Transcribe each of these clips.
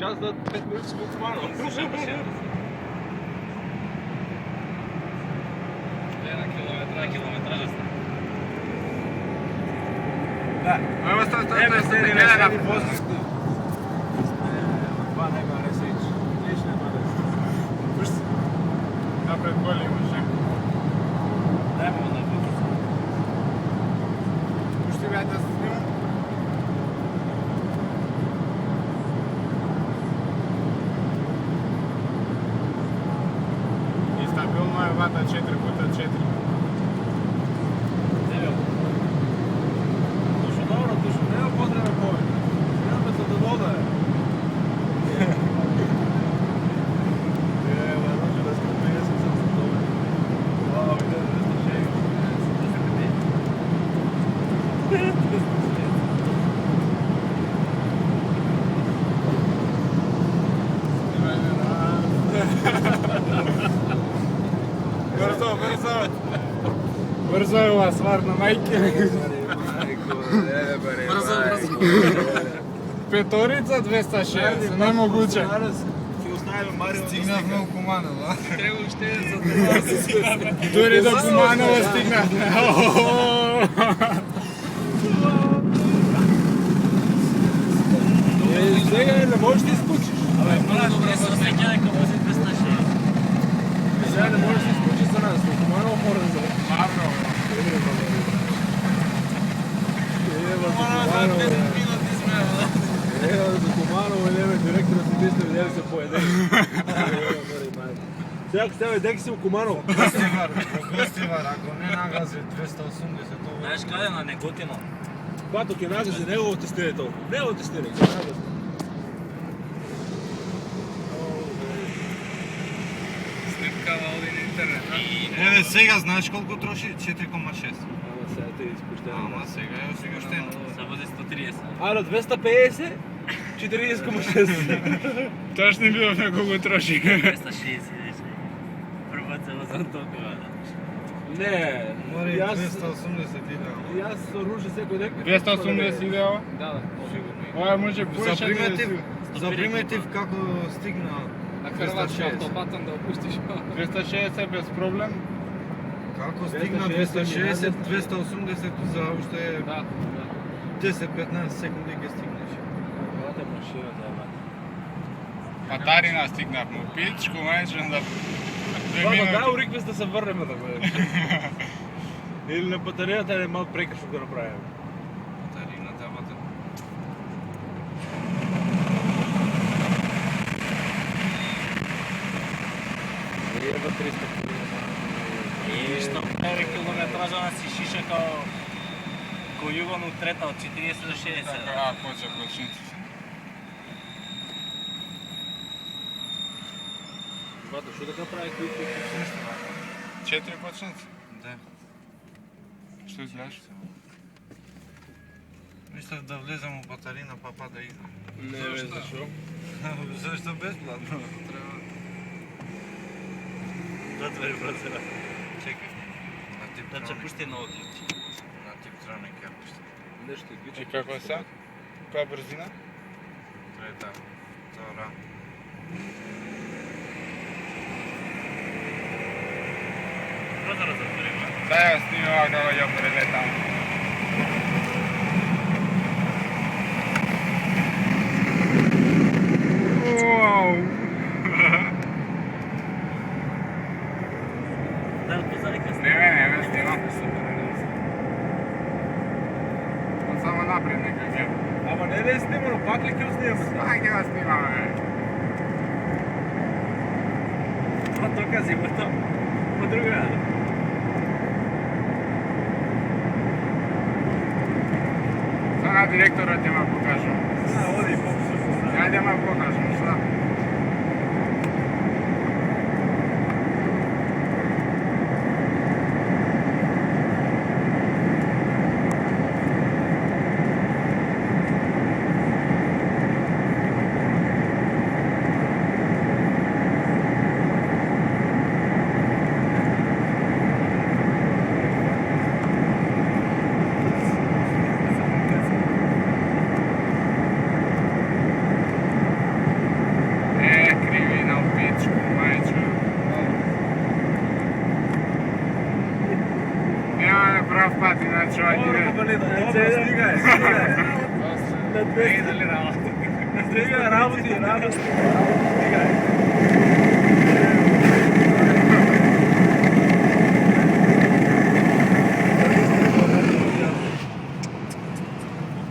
час да 5 минути си го хвана. Слушай, машината. На километража сте. Да. Evo staj, gleda na poziciju. Това няма не се ичи. Нищо няма да се. Вижте. Napred bolje može. Даймо на фокус. Pušti ga da snimam. I stabilno je vata 4x4. Точно добро, точно. Няма по-трябва повече. Няма се да вода е. Може да сме 50 съм за това. Вау, иде да ще шеги. Brzo, brzo. Brzo je ova stvar na majke. Brzo. Petorica 260, nemoguće. Си оставим Марио. Стигнахме у Куманово. Трябва още за това да се стигнаме. Дори до Куманово стигнахме. Сега не можеш да изкучиш. Абе, много добре се разсекяне към този 260. Сега не можеш да изкучиш за нас. Хуманово хора за Марно. Ева за Куманово, небе, директора си мисля, видели се поеде. Сега ако става дека си у Куманово. Гостивар, ако не нагази 280, това Знаеш къде на Неготино? Когато ке нагази, негово тестире толкова. Негово тестире, ке нагази. снимка на один интернет. Еве, сега знаеш колко троши? 4,6. Ама сега те изпущава. Ама сега е осигощено. Сега бъде 130. А на 250? 40,6. Точно било на колко троши. 260. Първа цела за толкова. Не, Мори и аз 280 идеално. и аз ружа всеки ден. 280 идеала? Да. Ова може повече За примитив како стигна На Хрватска автопатом да опустиш. 260 без проблем. како стигна 260, 280 за уште Да, 10-15 секунди ќе стигнеш. Това е машина, да. Патарина стигнахме. Пичко, майче, да... Това да, урикме да се върнем да бъде. Или на батареята е малко прекъсно да направим. Патарината, бата. Ева 300 И що прави километража на си шиша ко югон от трета от 40 до 60. А, поча починци. Бато, що така прави които нищо? 4 починци? Да. Що изгледаш? Мислев да влезам у батарина, папа да идам. Не, бе, защо? Зашто безплатно? Треба... Затвори базара. Чекай. На тип Да че троник. пусти много ключи. На тип троник ја пушти. Нещо изглича. И какво са? Коя бързина? Трета. Втора. Базара затвори, бе. Дай я снимала kako ja preletam. Wow! Да, от базара късно. Не снимам. Он само напред нека гледа. Ама не е снимано, пак ли ке снимаме? Айде да снимаме. Това тук зимата. По друга. Сега директорът ти ме покажа. Оди, по-късно. Айде ме покажем, šta? чувак, Стигай. Ей, дали работа. Стигай, работи.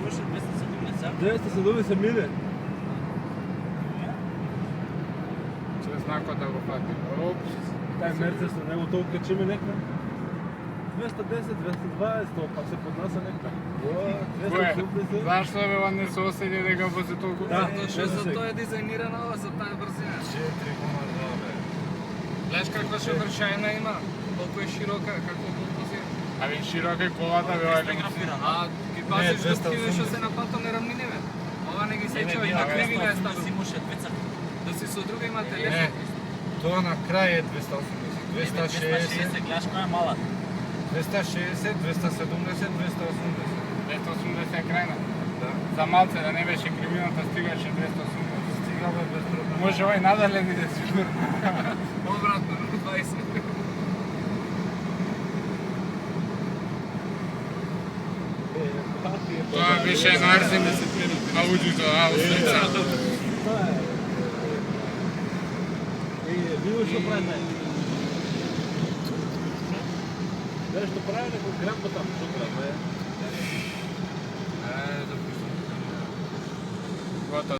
Коше 270. 270 мине. Че знако да го фати. Опс. Taj Mercedes na него толкова качиме нека. 210, 220, то пак се поднася нека. Кое? Защо бе, он не се оседи да го вози толкова? Да. Защото за то е дизайнирано за тази бързина. 4,2 бе. Гледаш каква шевършайна има, колко е широка, какво композира. Абе, широка е колата, бе, Е бе. графирано. А ти пазиш да 280. отиваш се на пътно равнини, бе. Ова не ги сеча и на криви не е ставил. си имаше двеца. Да си с друга има Не, телефон. това накрая е 280. 260, гледаш коя е мала. 260, 270, 280. 280 е крайна. Да. За малце да не беше кривината, стигаше 280. Стигаме без проблем. Може ovaj надале да е сигурно. Обратно, 20. Това беше едно Арсен аудито, аудио. Видиш що прави най. Знаеш що прави neko грамба там, що прави. Готово.